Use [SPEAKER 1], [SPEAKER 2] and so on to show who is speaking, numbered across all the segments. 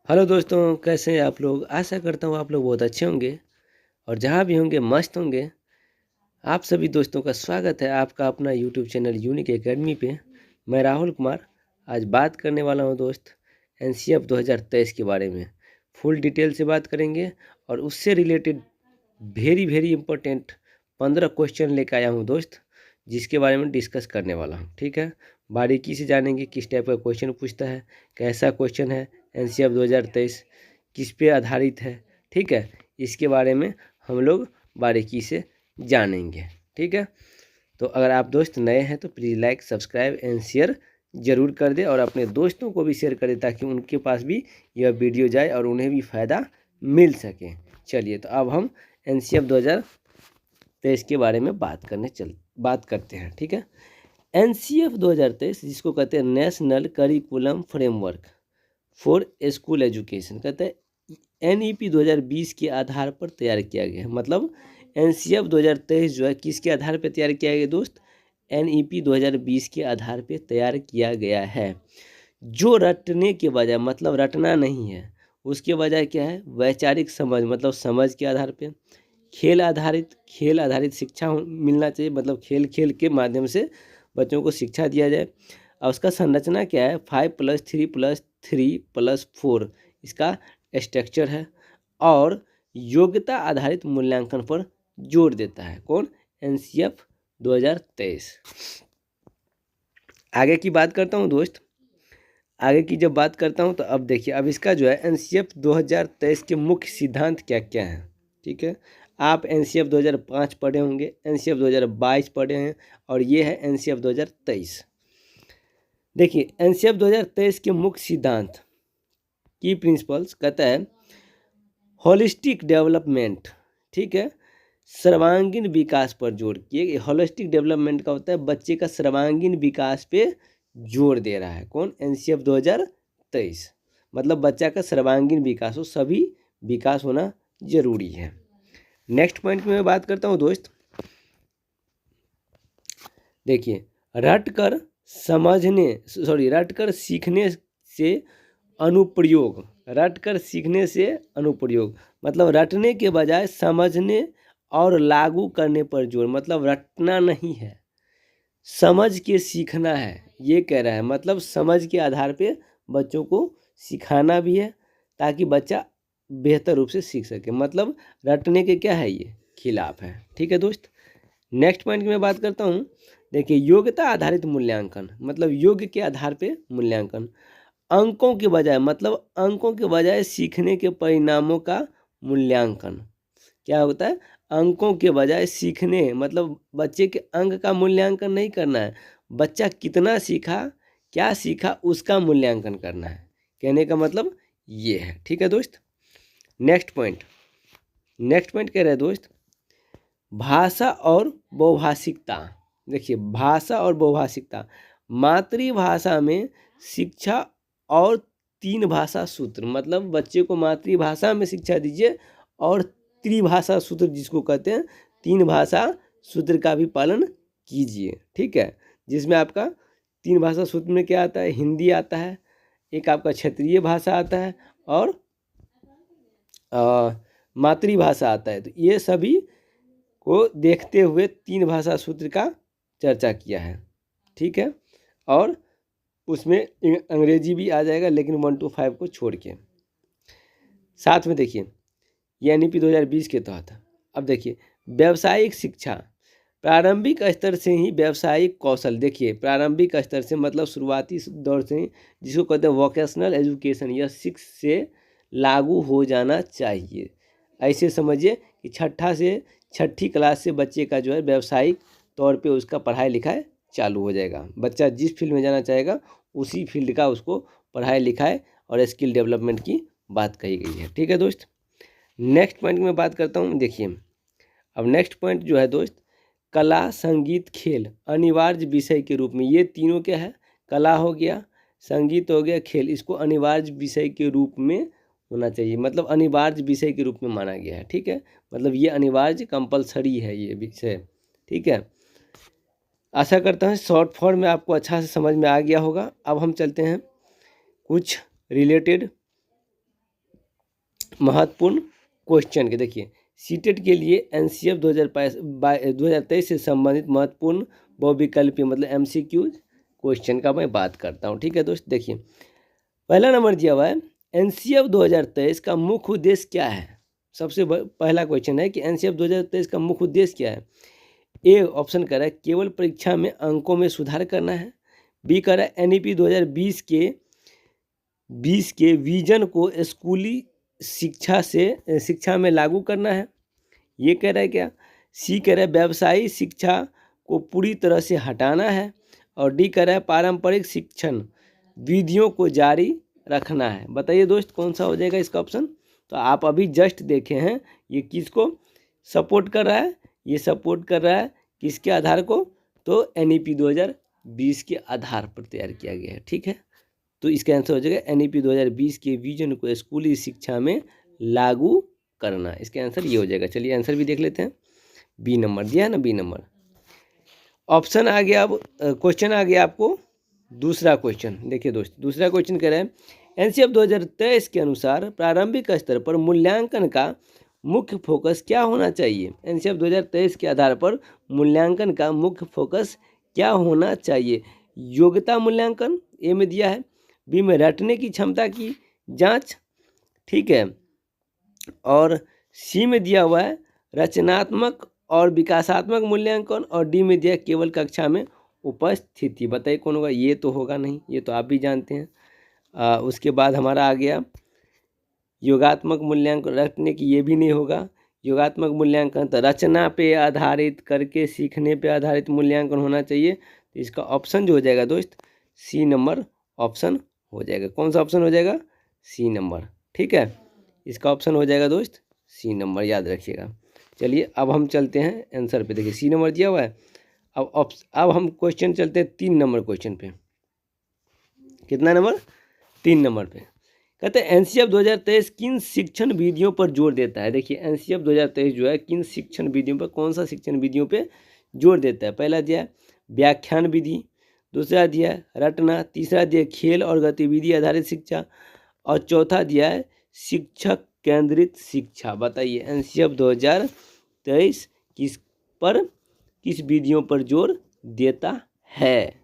[SPEAKER 1] Hello दोस्तों, कैसे हैं आप लोग। आशा करता हूँ आप लोग बहुत अच्छे होंगे और जहाँ भी होंगे मस्त होंगे। आप सभी दोस्तों का स्वागत है आपका अपना यूट्यूब चैनल यूनिक एकेडमी पे। मैं राहुल कुमार आज बात करने वाला हूँ दोस्त एनसीएफ 2023 के बारे में। फुल डिटेल से बात करेंगे और उससे related very very important 15 question लेकर आया हूँ दोस्त, जिसके बारे में डिस्कस करने वाला हूँ। ठीक है, बारीकी से जानेंगे किस टाइप का क्वेश्चन पूछता है, कैसा क्वेश्चन है, एनसीएफ 2023 किस पे आधारित है। ठीक है, इसके बारे में हम लोग बारीकी से जानेंगे। ठीक है, तो अगर आप दोस्त नए हैं तो please like subscribe and share ज़रूर कर दें और अपने दोस्तों को भी शेयर करें ताकि उनके पास भी यह वीडियो जाए और उन्हें भी फ़ायदा मिल सके। चलिए, तो अब हम एनसीएफ 2023 के बारे में बात करते हैं। ठीक है, एनसीएफ 2023 जिसको कहते हैं national curriculum framework for school education, कहते हैं एनईपी 2020 के आधार पर तैयार किया गया है। मतलब एनसीएफ 2023 जो है किसके आधार पर तैयार किया गया दोस्त, एनईपी 2020 के आधार पर तैयार किया गया है। जो रटने के बजाय, मतलब रटना नहीं है, उसके बजाय क्या है, वैचारिक समझ, मतलब समझ के आधार पे खेल आधारित शिक्षा मिलना चाहिए। मतलब खेल खेल के माध्यम से बच्चों को शिक्षा दिया जाए। और उसका संरचना क्या है, 5+3+3+4 इसका स्ट्रक्चर है और योग्यता आधारित मूल्यांकन पर जोर देता है। कौन, एनसीएफ 2023। आगे की बात करता हूँ दोस्त, आगे की जब बात करता हूँ तो अब देखिए, अब इसका जो है एनसीएफ 2023 के मुख्य सिद्धांत क्या क्या हैं। ठीक है, आप एनसीएफ 2005 पढ़े होंगे, एनसीएफ 2022 पढ़े हैं और ये है एनसीएफ 2023। देखिए, एनसीएफ 2023 के मुख्य सिद्धांत की प्रिंसिपल्स कहता है होलिस्टिक डेवलपमेंट। ठीक है, सर्वांगीण विकास पर जोर किए। होलिस्टिक डेवलपमेंट का होता है बच्चे का सर्वांगीण विकास पे जोर दे रहा है। कौन, एनसीएफ 2023। मतलब बच्चा का सर्वांगीण विकास हो, सभी विकास होना जरूरी है। नेक्स्ट पॉइंट में मैं बात करता हूँ दोस्त, देखिए, रटकर सीखने से अनुप्रयोग। रटकर सीखने से अनुप्रयोग मतलब रटने के बजाय समझने और लागू करने पर जोर। मतलब रटना नहीं है, समझ के सीखना है, ये कह रहा है। मतलब समझ के आधार पे बच्चों को सिखाना भी है ताकि बच्चा बेहतर रूप से सीख सके। मतलब रटने के क्या है, ये खिलाफ है। ठीक है दोस्त, नेक्स्ट पॉइंट की मैं बात करता हूँ। देखिए, योग्यता आधारित मूल्यांकन, मतलब योग्य के आधार पे मूल्यांकन। अंकों के बजाय, मतलब अंकों के बजाय सीखने के परिणामों का मूल्यांकन। क्या होता है, अंकों के बजाय सीखने, मतलब बच्चे के अंक का मूल्यांकन नहीं करना है, बच्चा कितना सीखा, क्या सीखा, उसका मूल्यांकन करना है। कहने का मतलब ये है। ठीक है दोस्त, नेक्स्ट पॉइंट कह रहे हैं दोस्त, भाषा और बहुभाषिकता। देखिए, भाषा और बहुभाषिकता, मातृभाषा में शिक्षा और 3 भाषा सूत्र। मतलब बच्चे को मातृभाषा में शिक्षा दीजिए और त्रिभाषा सूत्र जिसको कहते हैं, 3 भाषा सूत्र का भी पालन कीजिए। ठीक है, जिसमें आपका 3 भाषा सूत्र में क्या आता है, हिंदी आता है, एक आपका क्षेत्रीय भाषा आता है और मातृभाषा आता है। तो ये सभी को देखते हुए 3 भाषा सूत्र का चर्चा किया है। ठीक है, और उसमें अंग्रेजी भी आ जाएगा, लेकिन 1 to 5 को छोड़ के। साथ में देखिए, ये एनईपी 2020 के तहत। अब देखिए, व्यावसायिक शिक्षा, प्रारंभिक स्तर से ही व्यावसायिक कौशल। देखिए, प्रारंभिक स्तर से मतलब शुरुआती दौर से ही, जिसको कहते हैं वोकेशनल एजुकेशन, यह 6 से लागू हो जाना चाहिए। ऐसे समझिए कि छठी क्लास से बच्चे का जो है व्यावसायिक तौर पे उसका पढ़ाई लिखाई चालू हो जाएगा। बच्चा जिस फील्ड में जाना चाहेगा उसी फील्ड का उसको पढ़ाई लिखाई और स्किल डेवलपमेंट की बात कही गई है। ठीक है दोस्त, नेक्स्ट पॉइंट में बात करता हूँ। देखिए, अब नेक्स्ट पॉइंट जो है दोस्त, कला संगीत खेल अनिवार्य विषय के रूप में। ये तीनों क्या है, कला हो गया, संगीत हो गया, खेल, इसको अनिवार्य विषय के रूप में होना चाहिए। मतलब अनिवार्य विषय के रूप में माना गया है। ठीक है, मतलब ये अनिवार्य कंपलसरी है ये विषय। ठीक है, आशा करता हूँ शॉर्ट फॉर्म में आपको अच्छा से समझ में आ गया होगा। अब हम चलते हैं कुछ रिलेटेड महत्वपूर्ण क्वेश्चन के देखिए सीटेट के लिए एनसीएफ 2023 से संबंधित महत्वपूर्ण बहुविकल्पीय मतलब एमसीक्यू क्वेश्चन का मैं बात करता हूँ। ठीक है दोस्त, देखिए पहला नंबर दिया हुआ है एनसीएफ 2023 का मुख्य उद्देश्य क्या है। सबसे पहला क्वेश्चन है कि एनसीएफ 2023 का मुख्य उद्देश्य क्या है। ए ऑप्शन कर रहा है केवल परीक्षा में अंकों में सुधार करना है। बी कर रहा है एनईपी 2020 के विजन को स्कूली शिक्षा में लागू करना है। ये कह रहा है क्या। सी कह रहा है व्यवसायिक शिक्षा को पूरी तरह से हटाना है। और डी कह रहा है पारंपरिक शिक्षण विधियों को जारी रखना है। बताइए दोस्त कौन सा हो जाएगा इसका ऑप्शन। तो आप अभी जस्ट देखे हैं ये किसको सपोर्ट कर रहा है। ये सपोर्ट कर रहा है किसके आधार को, तो एनईपी 2020 के आधार पर तैयार किया गया है। ठीक है, तो इसका आंसर हो जाएगा एनईपी 2020 के विजन को स्कूली शिक्षा में लागू करना। इसका आंसर ये हो जाएगा। चलिए आंसर भी देख लेते हैं। बी नंबर दिया है ना, बी नंबर ऑप्शन आ गया। अब क्वेश्चन आ गया आपको दूसरा क्वेश्चन। देखिए दोस्त दूसरा क्वेश्चन कह रहे हैं एनसीएफ 2023 के अनुसार प्रारंभिक स्तर पर मूल्यांकन का मुख्य फोकस क्या होना चाहिए। एनसीएफ 2023 के आधार पर मूल्यांकन का मुख्य फोकस क्या होना चाहिए। योग्यता मूल्यांकन ए में दिया है। बी में रटने की क्षमता की जांच, ठीक है, और सी में दिया हुआ है रचनात्मक और विकासात्मक मूल्यांकन, और डी में दिया केवल कक्षा में उपस्थिति। बताइए कौन होगा। ये तो होगा नहीं, ये तो आप भी जानते हैं। उसके बाद हमारा आ गया योगात्मक मूल्यांकन, रटने की, ये भी नहीं होगा। योगात्मक मूल्यांकन तो रचना पे आधारित करके सीखने पे आधारित मूल्यांकन होना चाहिए। तो इसका ऑप्शन जो हो जाएगा दोस्त सी नंबर ऑप्शन हो जाएगा। कौन सा ऑप्शन हो जाएगा, सी नंबर। ठीक है, इसका ऑप्शन हो जाएगा दोस्त सी नंबर, याद रखिएगा। चलिए अब हम चलते हैं आंसर पे। देखिए सी नंबर दिया हुआ है। अब हम क्वेश्चन चलते हैं 3 नंबर क्वेश्चन पे। कितना नंबर, 3 नंबर पे कहते हैं एनसीएफ 2023 किन शिक्षण विधियों पर जोर देता है। देखिए एनसीएफ 2023 जो है किन शिक्षण विधियों पर, कौन सा शिक्षण विधियों पे जोर देता है। पहला दिया है व्याख्यान विधि, दूसरा दिया है रटना, तीसरा दिया है खेल और गतिविधि आधारित शिक्षा, और चौथा दिया है शिक्षक केंद्रित शिक्षा। बताइए एनसीएफ 2023 किस विधियों पर जोर देता है।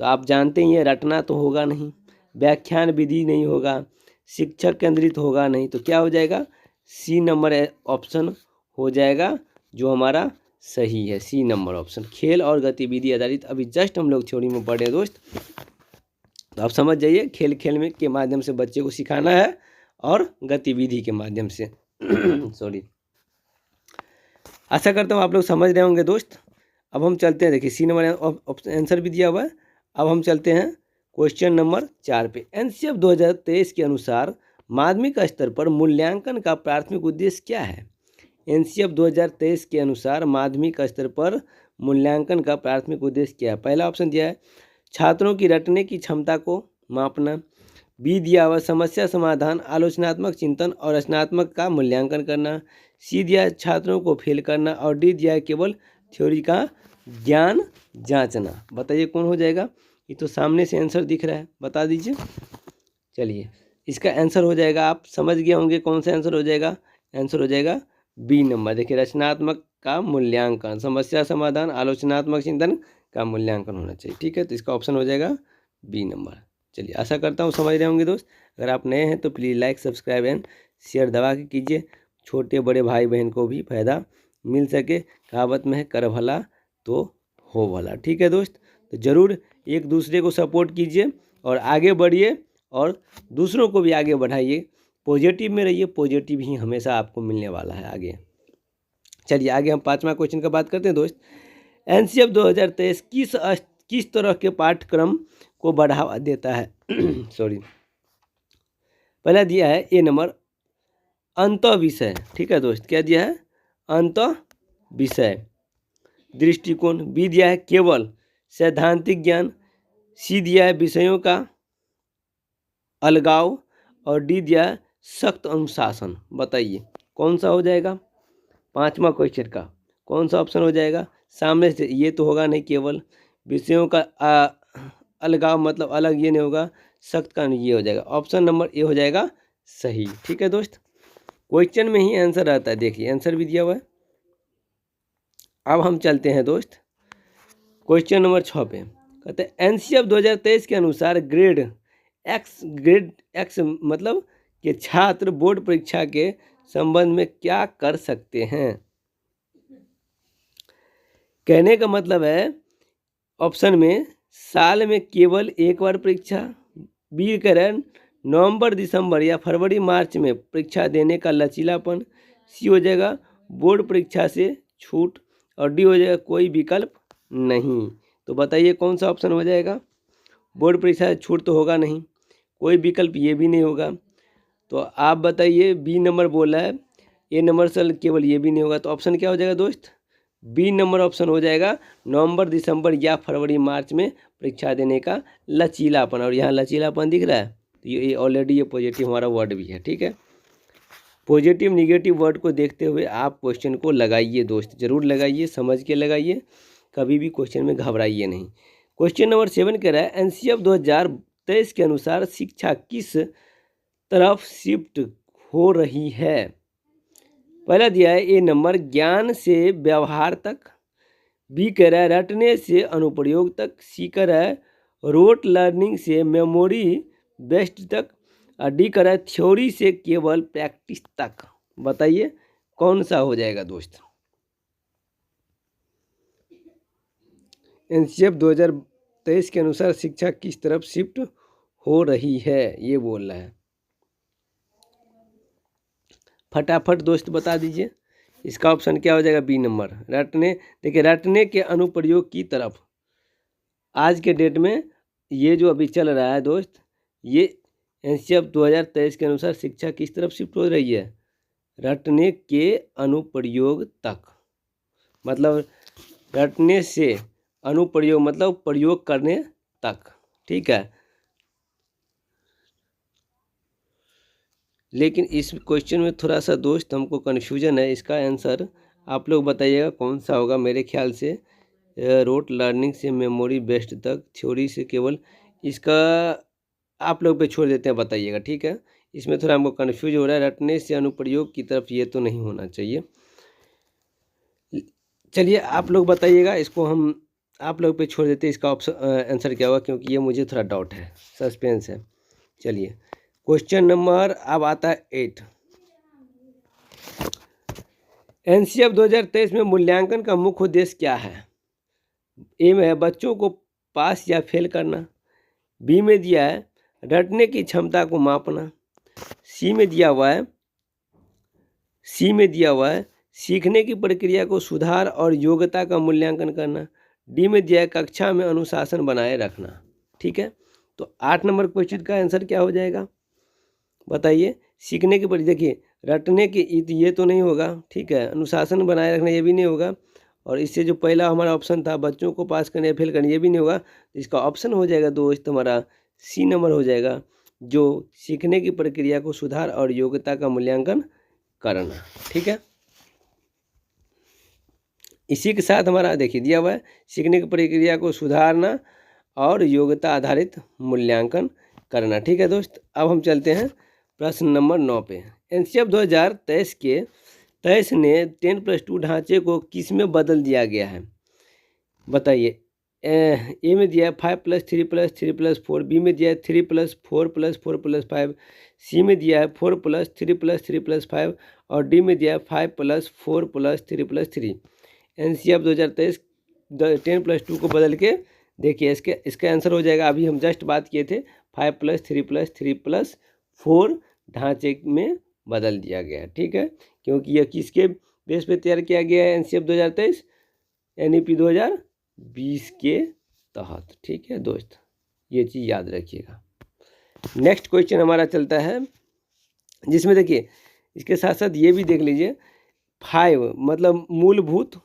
[SPEAKER 1] तो आप जानते ही हैं रटना तो होगा नहीं, व्याख्यान विधि नहीं होगा, शिक्षक केंद्रित होगा नहीं, तो क्या हो जाएगा सी नंबर ऑप्शन हो जाएगा जो हमारा सही है। सी नंबर ऑप्शन खेल और गतिविधि आधारित। अभी जस्ट हम लोग थ्योरी में पढ़े दोस्त, तो आप समझ जाइए खेल खेल में के माध्यम से बच्चे को सिखाना है और गतिविधि के माध्यम से सॉरी। आशा करता हूँ आप लोग समझ रहे होंगे दोस्त। अब हम चलते हैं, देखिए सी नंबर आंसर भी दिया हुआ है। अब हम चलते हैं क्वेश्चन नंबर 4 पे। एनसीएफ 2023 के अनुसार माध्यमिक स्तर पर मूल्यांकन का प्राथमिक उद्देश्य क्या है। एनसीएफ 2023 के अनुसार माध्यमिक स्तर पर मूल्यांकन का प्राथमिक उद्देश्य क्या है। पहला ऑप्शन दिया है छात्रों की रटने की क्षमता को मापना। बी दिया हुआ समस्या समाधान, आलोचनात्मक चिंतन और रचनात्मक का मूल्यांकन करना। सी दिया छात्रों को फेल करना, और डी दिया केवल थ्योरी का ज्ञान जांचना। बताइए कौन हो जाएगा। ये तो सामने से आंसर दिख रहा है, बता दीजिए। चलिए इसका आंसर हो जाएगा, आप समझ गए होंगे कौन सा आंसर हो जाएगा। आंसर हो जाएगा बी नंबर। देखिए रचनात्मक का मूल्यांकन, समस्या समाधान, आलोचनात्मक चिंतन का मूल्यांकन होना चाहिए। ठीक है, तो इसका ऑप्शन हो जाएगा बी नंबर। चलिए आशा करता हूँ समझ रहे होंगे दोस्त। अगर आप नए हैं तो please like subscribe and share दबा के कीजिए, छोटे बड़े भाई बहन को भी फायदा मिल सके। कहावत में है कर भला तो हो भला। ठीक है दोस्त, तो ज़रूर एक दूसरे को सपोर्ट कीजिए और आगे बढ़िए और दूसरों को भी आगे बढ़ाइए। पॉजिटिव में रहिए, पॉजिटिव ही हमेशा आपको मिलने वाला है आगे। चलिए आगे हम 5वां क्वेश्चन का बात करते हैं दोस्त। एनसीएफ 2023 किस तरह के पाठ्यक्रम को बढ़ावा देता है सॉरी। पहला दिया है ए नंबर अंतः विषय। ठीक है दोस्त, क्या दिया है अंतः विषय दृष्टिकोण। बी दिया है केवल सैद्धांतिक ज्ञान। सी दिया है विषयों का अलगाव, और डी दिया है सख्त अनुशासन। बताइए कौन सा हो जाएगा 5वां क्वेश्चन का, कौन सा ऑप्शन हो जाएगा। सामने से ये तो होगा नहीं, केवल विषयों का अलगाव मतलब अलग, ये नहीं होगा, सख्त का ये हो जाएगा। ऑप्शन नंबर ए हो जाएगा सही। ठीक है दोस्त, क्वेश्चन में ही आंसर रहता है। देखिए आंसर भी दिया हुआ है। अब हम चलते हैं दोस्त क्वेश्चन नंबर 6 पे। कहते हैं एनसीएफ 2023 के अनुसार ग्रेड एक्स मतलब कि छात्र बोर्ड परीक्षा के संबंध में क्या कर सकते हैं। कहने का मतलब है ऑप्शन में साल में केवल एक बार परीक्षा, बी कह रहे हैं नवंबर दिसंबर या फरवरी मार्च में परीक्षा देने का लचीलापन, सी हो जाएगा बोर्ड परीक्षा से छूट, और डी हो जाएगा कोई विकल्प नहीं। तो बताइए कौन सा ऑप्शन हो जाएगा। बोर्ड परीक्षा से छूट तो होगा नहीं, कोई विकल्प ये भी नहीं होगा, तो आप बताइए बी नंबर बोला है, ए नंबर से केवल ये भी नहीं होगा, तो ऑप्शन क्या हो जाएगा दोस्त, बी नंबर ऑप्शन हो जाएगा नवंबर दिसंबर या फरवरी मार्च में परीक्षा देने का लचीलापन। और यहाँ लचीलापन दिख रहा है, तो ये ऑलरेडी ये पॉजिटिव हमारा वर्ड भी है। ठीक है, पॉजिटिव निगेटिव वर्ड को देखते हुए आप क्वेश्चन को लगाइए दोस्त, जरूर लगाइए, समझ के लगाइए, कभी भी क्वेश्चन में घबराइए नहीं। क्वेश्चन नंबर 7 कह रहा है एनसीएफ 2023 के अनुसार शिक्षा किस तरफ शिफ्ट हो रही है। पहला दिया है ए नंबर ज्ञान से व्यवहार तक, बी कह रहा है रटने से अनुप्रयोग तक, सी कह रहा है रोट लर्निंग से मेमोरी बेस्ड तक, और डी कह रहा है थ्योरी से केवल प्रैक्टिस तक। बताइए कौन सा हो जाएगा दोस्त। एनसीएफ 2023 के अनुसार शिक्षा किस तरफ शिफ्ट हो रही है, ये बोल रहा है। फटाफट दोस्त बता दीजिए, इसका ऑप्शन क्या हो जाएगा, बी नंबर रटने। देखिए रटने के अनुप्रयोग की तरफ आज के डेट में ये जो अभी चल रहा है दोस्त, ये एनसीएफ 2023 के अनुसार शिक्षा किस तरफ शिफ्ट हो रही है, रटने के अनुप्रयोग तक। मतलब रटने से अनुप्रयोग मतलब प्रयोग करने तक। ठीक है, लेकिन इस क्वेश्चन में थोड़ा सा दोस्त हमको कन्फ्यूजन है, इसका आंसर आप लोग बताइएगा कौन सा होगा। मेरे ख्याल से रोट लर्निंग से मेमोरी बेस्ड तक, थ्योरी से केवल, इसका आप लोग पे छोड़ देते हैं, बताइएगा। ठीक है, इसमें थोड़ा हमको कन्फ्यूज हो रहा है, रटने से अनुप्रयोग की तरफ ये तो नहीं होना चाहिए। चलिए आप लोग बताइएगा, इसको हम आप लोग पे छोड़ देते हैं, इसका ऑप्शन आंसर क्या होगा, क्योंकि ये मुझे थोड़ा डाउट है, सस्पेंस है। चलिए क्वेश्चन नंबर अब आता है 8। एनसीएफ 2023 में मूल्यांकन का मुख्य उद्देश्य क्या है। ए में है बच्चों को पास या फेल करना, बी में दिया है रटने की क्षमता को मापना, सी में दिया हुआ है सीखने की प्रक्रिया को सुधार और योग्यता का मूल्यांकन करना, डी में दिया है कक्षा में अनुशासन बनाए रखना। ठीक है, तो 8 नंबर क्वेश्चन का आंसर क्या हो जाएगा, बताइए। सीखने की प्रक्रिया, देखिए रटने की ये तो नहीं होगा, ठीक है, अनुशासन बनाए रखना ये भी नहीं होगा, और इससे जो पहला हमारा ऑप्शन था बच्चों को पास करने या फेल करने, ये भी नहीं होगा। इसका ऑप्शन हो जाएगा दोस्त हमारा सी नंबर हो जाएगा, जो सीखने की प्रक्रिया को सुधार और योग्यता का मूल्यांकन करना। ठीक है, इसी के साथ हमारा देखिए दिया हुआ है सीखने की प्रक्रिया को सुधारना और योग्यता आधारित मूल्यांकन करना। ठीक है दोस्त, अब हम चलते हैं प्रश्न नंबर 9 पे। एनसीएफ 2023 ने 10+2 ढांचे को किस में बदल दिया गया है, बताइए। ए में दिया है 5+3+3+4, बी में दिया है 3+4+4+5, सी में दिया है 4+3+3+5, और डी में दिया है 5+4+3+3। एनसीएफ 2023 10+2 को बदल के देखिए इसका आंसर हो जाएगा, अभी हम जस्ट बात किए थे 5+3+3+4 ढांचे में बदल दिया गया है। ठीक है, क्योंकि यह किसके बेस पे तैयार किया गया है, एनसीएफ 2023 एनईपी 2020 के तहत। ठीक है दोस्त, ये चीज़ याद रखिएगा। नेक्स्ट क्वेश्चन हमारा चलता है, जिसमें देखिए इसके साथ साथ ये भी देख लीजिए 5 मतलब मूलभूत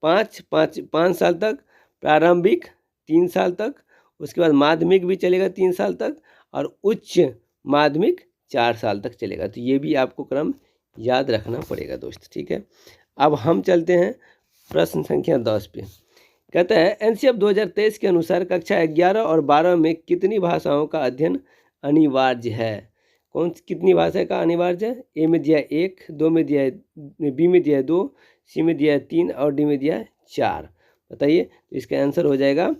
[SPEAKER 1] 5 साल तक, प्रारंभिक 3 साल तक, उसके बाद माध्यमिक भी चलेगा 3 साल तक, और उच्च माध्यमिक 4 साल तक चलेगा। तो ये भी आपको क्रम याद रखना पड़ेगा दोस्त। ठीक है, अब हम चलते हैं प्रश्न संख्या 10 पे। कहता है एनसीएफ 2023 के अनुसार कक्षा 11 और 12 में कितनी भाषाओं का अध्ययन अनिवार्य है। कितनी भाषा का अनिवार्य है? ए में दिया है 1, 2 में दिया है, बी में दिया है 2, सी में दिया है 3 और डी में दिया है 4। बताइए, तो इसका आंसर हो जाएगा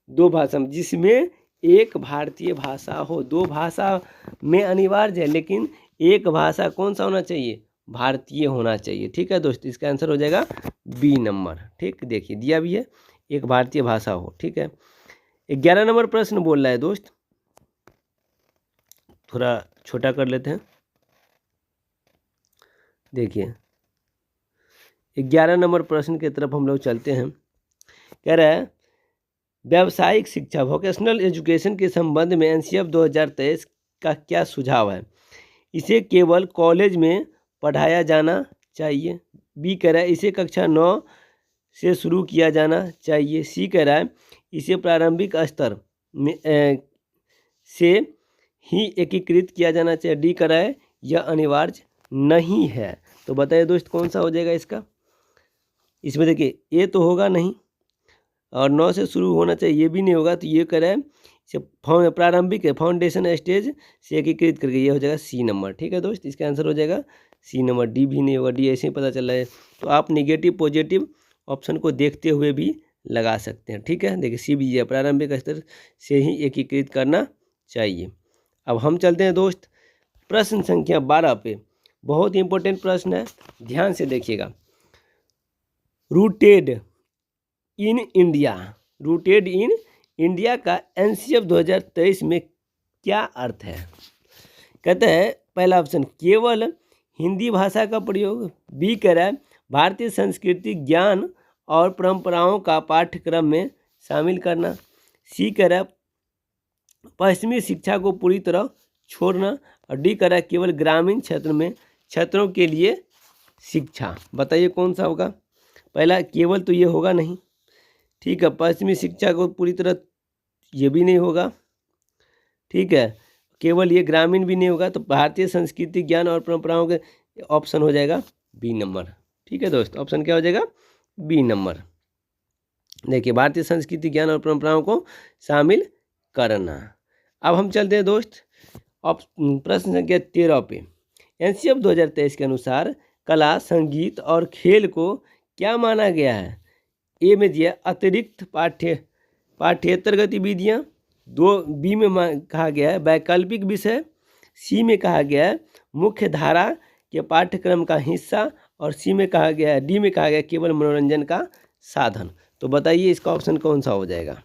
[SPEAKER 1] 2 भाषा, जिसमें एक भारतीय भाषा हो। 2 भाषा में अनिवार्य है, लेकिन एक भाषा कौन सा होना चाहिए? भारतीय होना चाहिए। ठीक है दोस्त, इसका आंसर हो जाएगा बी नंबर। ठीक, देखिए दिया भी है, एक भारतीय भाषा हो। ठीक है, 11 नंबर प्रश्न बोल रहा है दोस्त, थोड़ा छोटा कर लेते हैं। देखिए 11 नंबर प्रश्न की तरफ हम लोग चलते हैं। कह रहा है व्यावसायिक शिक्षा वोकेशनल एजुकेशन के संबंध में एनसीएफ 2023 का क्या सुझाव है? इसे केवल कॉलेज में पढ़ाया जाना चाहिए। बी कह रहा है इसे कक्षा 9 से शुरू किया जाना चाहिए। सी कह रहा है इसे प्रारंभिक स्तर में से ही एकीकृत किया जाना चाहिए। डी कह रहा है यह अनिवार्य नहीं है। तो बताइए दोस्त कौन सा हो जाएगा इसका? इसमें देखिए ए तो होगा नहीं, और 9 से शुरू होना चाहिए ये भी नहीं होगा। तो ये कह रहा है इसे प्रारंभिक है, फाउंडेशन स्टेज से एकीकृत करके, ये हो जाएगा सी नंबर। ठीक है दोस्त, इसका आंसर हो जाएगा सी नंबर। डी भी नहीं होगा, डी ऐसे ही पता चल रहा है। तो आप निगेटिव पॉजिटिव ऑप्शन को देखते हुए भी लगा सकते हैं। ठीक है, देखिए सी भी है, प्रारंभिक स्तर से ही एकीकृत करना चाहिए। अब हम चलते हैं दोस्त प्रश्न संख्या 12 पे। बहुत इंपॉर्टेंट प्रश्न है, ध्यान से देखिएगा। Rooted in India, rooted in India का एनसीएफ 2023 में क्या अर्थ है? कहते हैं पहला ऑप्शन केवल हिंदी भाषा का प्रयोग। बी कह रहा है भारतीय संस्कृति ज्ञान और परंपराओं का पाठ्यक्रम में शामिल करना। सी कह रहा है पश्चिमी शिक्षा को पूरी तरह छोड़ना। और डी कह रहा है केवल ग्रामीण क्षेत्रों के लिए शिक्षा। बताइए कौन सा होगा? पहला केवल तो ये होगा नहीं, ठीक है। पश्चिमी शिक्षा को पूरी तरह ये भी नहीं होगा, ठीक है। केवल ये ग्रामीण भी नहीं होगा। तो भारतीय संस्कृति ज्ञान और परंपराओं के ऑप्शन हो जाएगा बी नंबर। ठीक है दोस्त, ऑप्शन क्या हो जाएगा? B number. देखिए भारतीय संस्कृति ज्ञान और परंपराओं को शामिल करना। अब हम चलते हैं दोस्त प्रश्न संख्या 13 पे। एनसीएफ 2023 के अनुसार कला संगीत और खेल को क्या माना गया है? ए में दिया अतिरिक्त पाठ्येतर गतिविधियाँ। बी में कहा गया है वैकल्पिक विषय। सी में कहा गया है मुख्य धारा के पाठ्यक्रम का हिस्सा। और डी में कहा गया है केवल मनोरंजन का साधन। तो बताइए इसका ऑप्शन कौन सा हो जाएगा?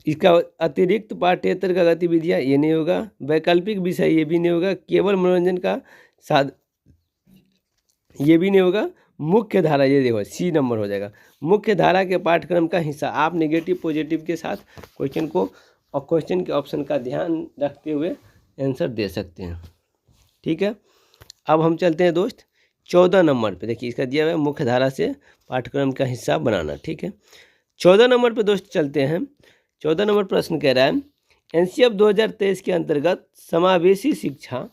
[SPEAKER 1] इसका अतिरिक्त पाठ्येतर का गतिविधियाँ ये नहीं होगा, वैकल्पिक विषय ये भी नहीं होगा, केवल मनोरंजन का साधन ये भी नहीं होगा, मुख्य धारा ये देखो सी नंबर हो जाएगा, मुख्य धारा के पाठ्यक्रम का हिस्सा। आप नेगेटिव पॉजिटिव के साथ क्वेश्चन को और क्वेश्चन के ऑप्शन का ध्यान रखते हुए आंसर दे सकते हैं। ठीक है, अब हम चलते हैं दोस्त 14 नंबर पे। देखिए इसका दिया हुआ है मुख्य धारा से पाठ्यक्रम का हिस्सा बनाना। ठीक है, 14 नंबर पे दोस्त चलते हैं। 14 नंबर प्रश्न कह रहा है एनसीएफ 2023 के अंतर्गत समावेशी शिक्षा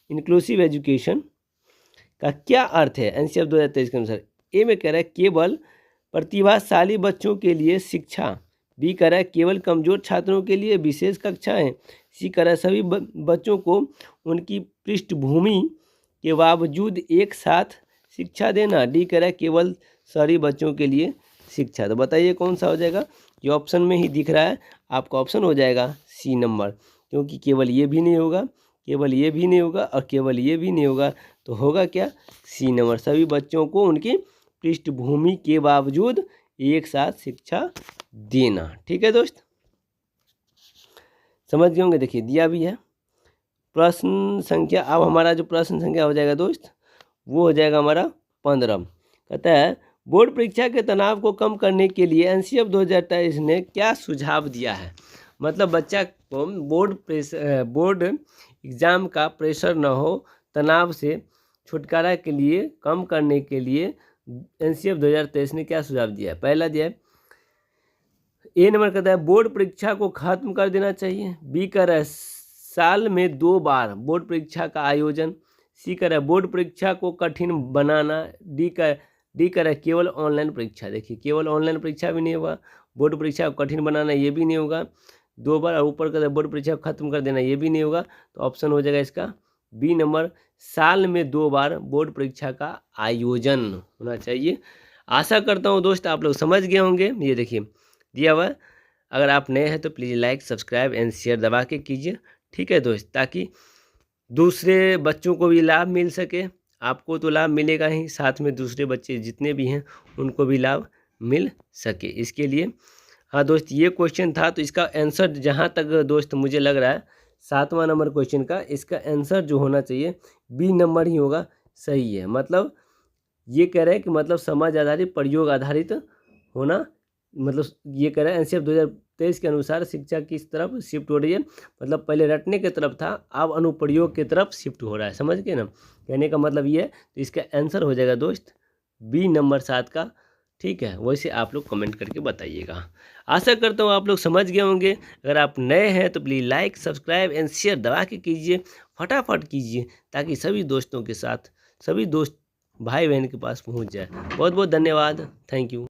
[SPEAKER 1] इंक्लूसिव एजुकेशन का क्या अर्थ है? एनसीएफ 2023 के अनुसार ए में कह रहा है केवल प्रतिभाशाली बच्चों के लिए शिक्षा। बी कह रहा है केवल कमजोर छात्रों के लिए विशेष कक्षाएं। सी कह रहा है सभी बच्चों को उनकी पृष्ठभूमि के बावजूद एक साथ शिक्षा देना। डी कह रहा है केवल शहरी बच्चों के लिए शिक्षा। तो बताइए कौन सा हो जाएगा? ये ऑप्शन में ही दिख रहा है आपका, ऑप्शन हो जाएगा सी नंबर, क्योंकि केवल ये भी नहीं होगा, केवल ये भी नहीं होगा और केवल ये भी नहीं होगा। तो होगा क्या? सी नंबर, सभी बच्चों को उनकी पृष्ठभूमि के बावजूद एक साथ शिक्षा देना। ठीक है दोस्त, समझ गए होंगे। देखिए दिया भी है प्रश्न संख्या। अब हमारा जो प्रश्न संख्या हो जाएगा दोस्त वो हो जाएगा हमारा 15। कहता है बोर्ड परीक्षा के तनाव को कम करने के लिए एनसीएफ 2023 ने क्या सुझाव दिया है? मतलब बच्चा को बोर्ड एग्ज़ाम का प्रेशर न हो, तनाव से छुटकारा के लिए, कम करने के लिए एनसीएफ 2023 ने क्या सुझाव दिया है? पहला दिया है ए नंबर कहता है बोर्ड परीक्षा को खत्म कर देना चाहिए। बी कह रहा है साल में 2 बार बोर्ड परीक्षा का आयोजन। सी कह रहा है बोर्ड परीक्षा को कठिन बनाना। डी कह रहा है केवल ऑनलाइन परीक्षा। देखिए केवल ऑनलाइन परीक्षा भी नहीं होगा, बोर्ड परीक्षा को कठिन बनाना ये भी नहीं होगा। 2 बार और ऊपर का बोर्ड परीक्षा खत्म कर देना, ये भी नहीं होगा। तो ऑप्शन हो जाएगा इसका बी नंबर, साल में 2 बार बोर्ड परीक्षा का आयोजन होना चाहिए। आशा करता हूँ दोस्त आप लोग समझ गए होंगे। ये देखिए दिया हुआ, अगर आप नए हैं तो please like subscribe and share दबा के कीजिए, ठीक है दोस्त, ताकि दूसरे बच्चों को भी लाभ मिल सके। आपको तो लाभ मिलेगा ही, साथ में दूसरे बच्चे जितने भी हैं उनको भी लाभ मिल सके, इसके लिए। हाँ दोस्त, ये क्वेश्चन था, तो इसका आंसर जहाँ तक दोस्त मुझे लग रहा है 7वां नंबर क्वेश्चन का, इसका आंसर जो होना चाहिए बी नंबर ही होगा, सही है। मतलब ये कह रहे हैं कि मतलब समाज आधारित प्रयोग आधारित होना, मतलब ये कह रहे हैं एनसीएफ 2023 के अनुसार शिक्षा किस तरफ शिफ्ट हो रही है। मतलब पहले रटने की तरफ था, अब अनुप्रयोग की तरफ शिफ्ट हो रहा है, समझ गए ना। कहने का मतलब ये है, तो इसका आंसर हो जाएगा दोस्त बी नंबर 7 का, ठीक है। वैसे आप लोग कमेंट करके बताइएगा। आशा करता हूँ आप लोग समझ गए होंगे। अगर आप नए हैं तो please like subscribe and share दबा के कीजिए, फटाफट कीजिए, ताकि सभी दोस्तों के साथ, सभी दोस्त भाई बहन के पास पहुँच जाए। बहुत बहुत धन्यवाद, थैंक यू।